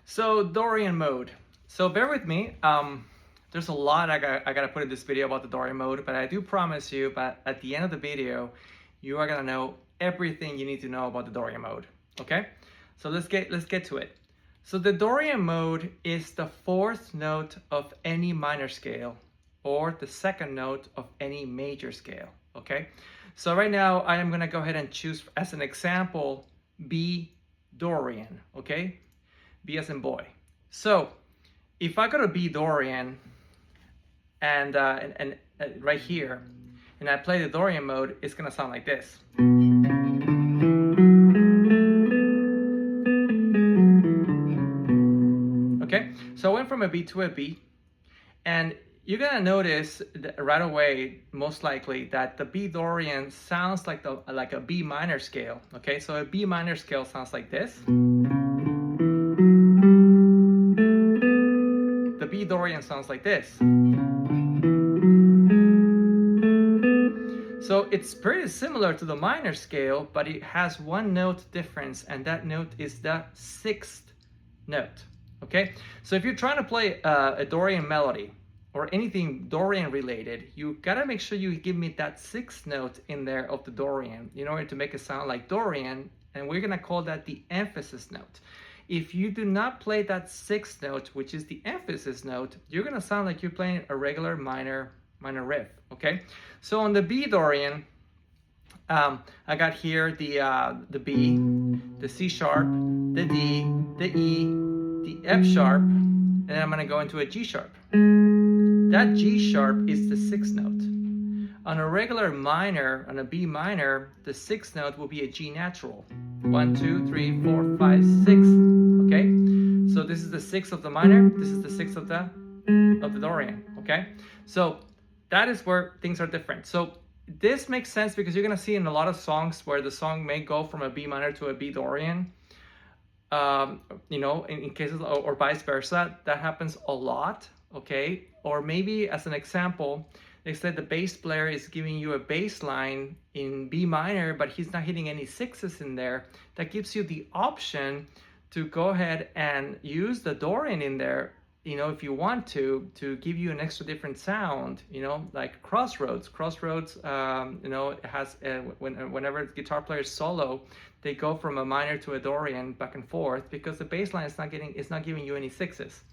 So Dorian mode. So bear with me. There's a lot I gotta put in this video about the Dorian mode, but I do promise you, but at the end of the video, you are gonna know everything you need to know about the Dorian mode. Okay? So let's get to it. So the Dorian mode is the fourth note of any minor scale or the second note of any major scale. Okay? So right now I am gonna go ahead and choose as an example B Dorian. Okay? B as in boy. So if I go to B Dorian and right here, and I play the Dorian mode, it's gonna sound like this. Okay, so I went from a B to a B, and you're gonna notice right away, most likely, that the B Dorian sounds like a B minor scale. Okay, so a B minor scale sounds like this. The B Dorian sounds like this. So it's pretty similar to the minor scale, but it has one note difference, and that note is the sixth note. Okay, so if you're trying to play a Dorian melody or anything Dorian related, you gotta make sure you give me that sixth note in there of the Dorian in order to make it sound like Dorian, and we're gonna call that the emphasis note. If you do not play that sixth note, which is the emphasis note, you're gonna sound like you're playing a regular minor riff. Okay, so on the B Dorian, I got here the B, the C sharp, the D, the E, the F sharp, and then I'm gonna go into a G sharp. That G sharp is the sixth note. On a regular minor, on a B minor, the sixth note will be a G natural. 1, 2, 3, 4, 5, 6. Okay, so this is the sixth of the minor. This is the sixth of the Dorian. Okay, so that is where things are different. So this makes sense because you're gonna see in a lot of songs where the song may go from a B minor to a B Dorian. You know, in cases or vice versa, that happens a lot. Okay, or maybe as an example, they said the bass player is giving you a bass line in B minor, but he's not hitting any sixes in there. That gives you the option to go ahead and use the Dorian in there, you know, if you want to give you an extra different sound, you know, like Crossroads. Crossroads, you know, it has, whenever guitar players solo, they go from a minor to a Dorian back and forth because the bass line is not giving you any sixes.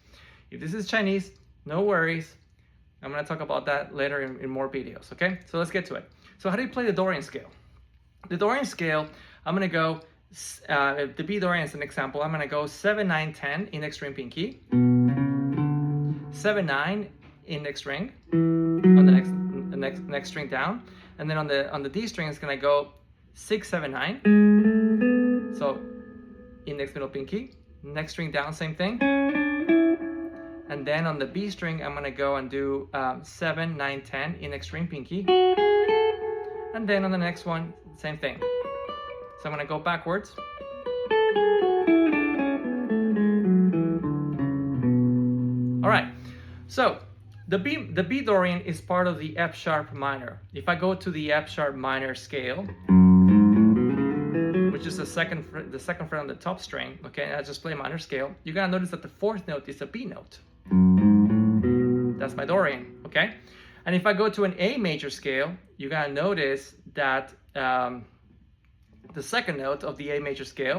If this is Chinese, no worries. I'm gonna talk about that later in more videos, okay? So let's get to it. So how do you play the Dorian scale? The Dorian scale, I'm gonna go, the B Dorian is an example, I'm gonna go 7, 9, 10, index string pinky, 7, 9, index string, on the next string down, and then on the D string it's gonna go 6, 7, 9, so index middle pinky, next string down, same thing. And then on the B string, I'm gonna go and do 7, 9, 10, index string pinky. And then on the next one, same thing. So I'm gonna go backwards. All right, so the B Dorian is part of the F sharp minor. If I go to the F sharp minor scale, which is the second fret on the top string, okay, I just play minor scale, you're gonna notice that the fourth note is a B note. That's my Dorian, okay? And if I go to an A major scale, you're gonna notice that the second note of the A major scale,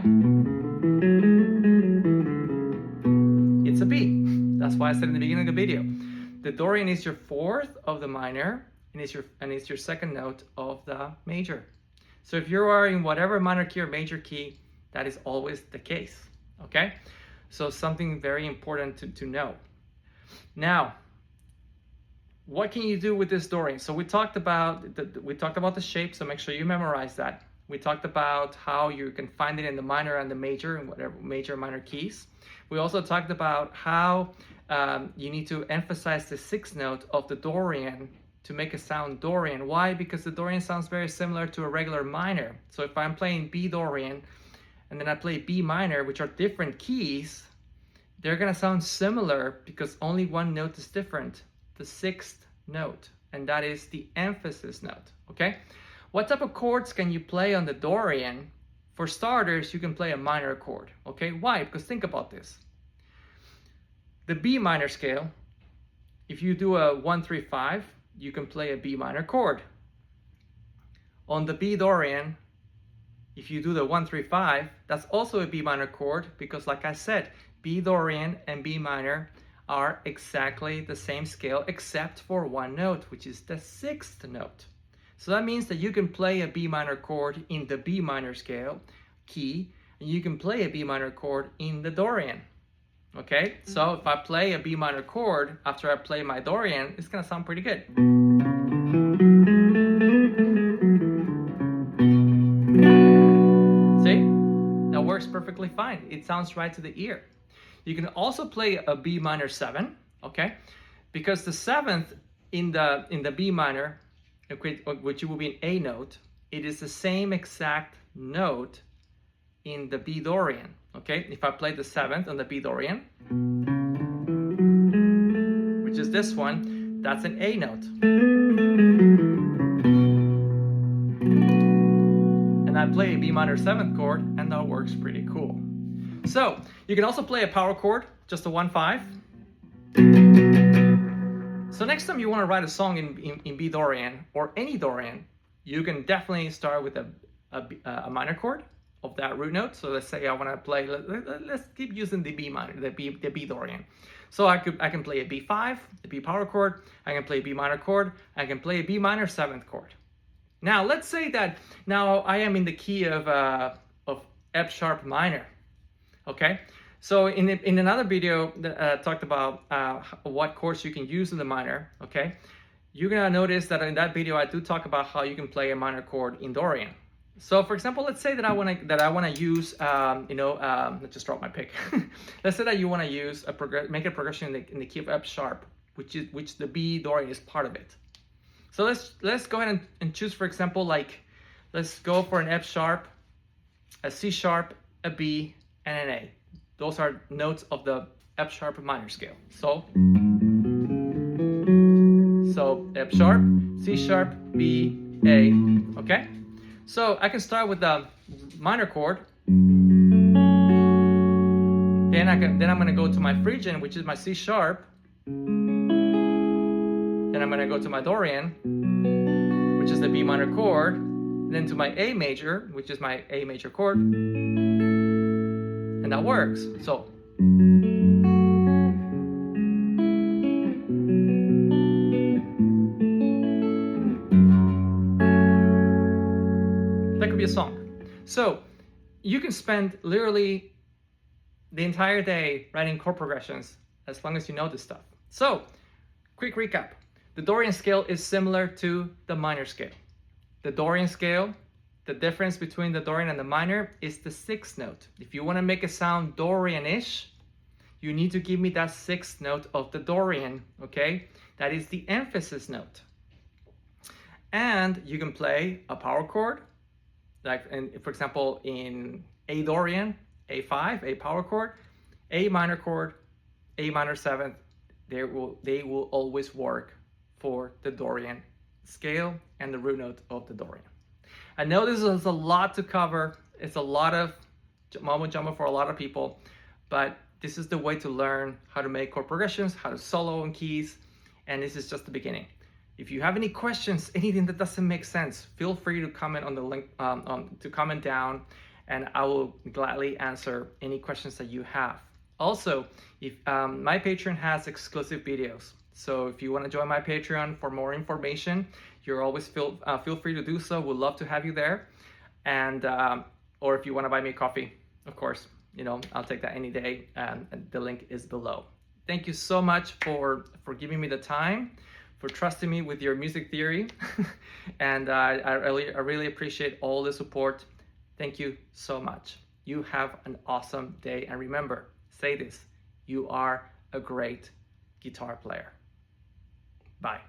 it's a B. That's why I said in the beginning of the video, the Dorian is your fourth of the minor, and it's your second note of the major. So if you are in whatever minor key or major key, that is always the case, okay? So something very important to know. Now, what can you do with this Dorian? So we talked about the shape, so make sure you memorize that. We talked about how you can find it in the minor and the major, and whatever major and minor keys. We also talked about how you need to emphasize the sixth note of the Dorian to make it sound Dorian. Why? Because the Dorian sounds very similar to a regular minor. So if I'm playing B Dorian and then I play B minor, which are different keys, they're gonna sound similar because only one note is different, the sixth note, and that is the emphasis note, okay? What type of chords can you play on the Dorian? For starters, you can play a minor chord, okay? Why? Because think about this. The B minor scale, if you do a 1-3-5, you can play a B minor chord. On the B Dorian, if you do the 1-3-5, that's also a B minor chord, because like I said, B Dorian and B minor are exactly the same scale except for one note, which is the 6th note. So that means that you can play a B minor chord in the B minor scale key, and you can play a B minor chord in the Dorian. Okay, so if I play a B minor chord after I play my Dorian, it's gonna sound pretty good. See? That works perfectly fine. It sounds right to the ear. You can also play a B minor 7, okay? Because the 7th in the B minor, which will be an A note, it is the same exact note in the B Dorian, okay? If I play the 7th on the B Dorian, which is this one, that's an A note. And I play a B minor 7th chord, and that works pretty cool. So you can also play a power chord, just a 1-5. So next time you want to write a song in B Dorian or any Dorian, you can definitely start with a minor chord of that root note. So let's say I want to play, let's keep using the B minor, the B Dorian. So I can play a B5, the B power chord, I can play a B minor chord, I can play a B minor 7th chord. Now let's say that now I am in the key of F sharp minor. Okay, so in another video that talked about what chords you can use in the minor, okay, you're gonna notice that in that video I do talk about how you can play a minor chord in Dorian. So for example, let's say that I wanna use let's just drop my pick. Let's say that you wanna use make a progression in the key of F sharp, which the B Dorian is part of it. So let's go ahead and choose, for example, like let's go for an F sharp, a C sharp, a B, and an A. Those are notes of the F sharp minor scale. So F sharp, C sharp, B, A. Okay. So I can start with the minor chord. Then I'm gonna go to my Phrygian, which is my C sharp. Then I'm gonna go to my Dorian, which is the B minor chord. And then to my A major, which is my A major chord. And that works. So that could be a song. So you can spend literally the entire day writing chord progressions as long as you know this stuff. So quick recap. The Dorian scale is similar to the minor scale. The Dorian scale, the difference between the Dorian and the minor is the 6th note. If you want to make it sound Dorian-ish, you need to give me that 6th note of the Dorian, okay? That is the emphasis note. And you can play a power chord, like for example in A Dorian, A5, A power chord, A minor chord, A minor 7th, they will always work for the Dorian scale and the root note of the Dorian. I know this is a lot to cover. It's a lot of mumbo jumbo for a lot of people, but this is the way to learn how to make chord progressions, how to solo on keys, and this is just the beginning. If you have any questions, anything that doesn't make sense, feel free to comment on the link, to comment down, and I will gladly answer any questions that you have. Also, if my Patreon has exclusive videos, so if you want to join my Patreon for more information, you're always feel free to do so. We'd love to have you there, and or if you want to buy me a coffee, of course, I'll take that any day, and the link is below. Thank you so much for giving me the time, for trusting me with your music theory, and I really appreciate all the support. Thank you so much. You have an awesome day, and remember, say this: you are a great guitar player. Bye.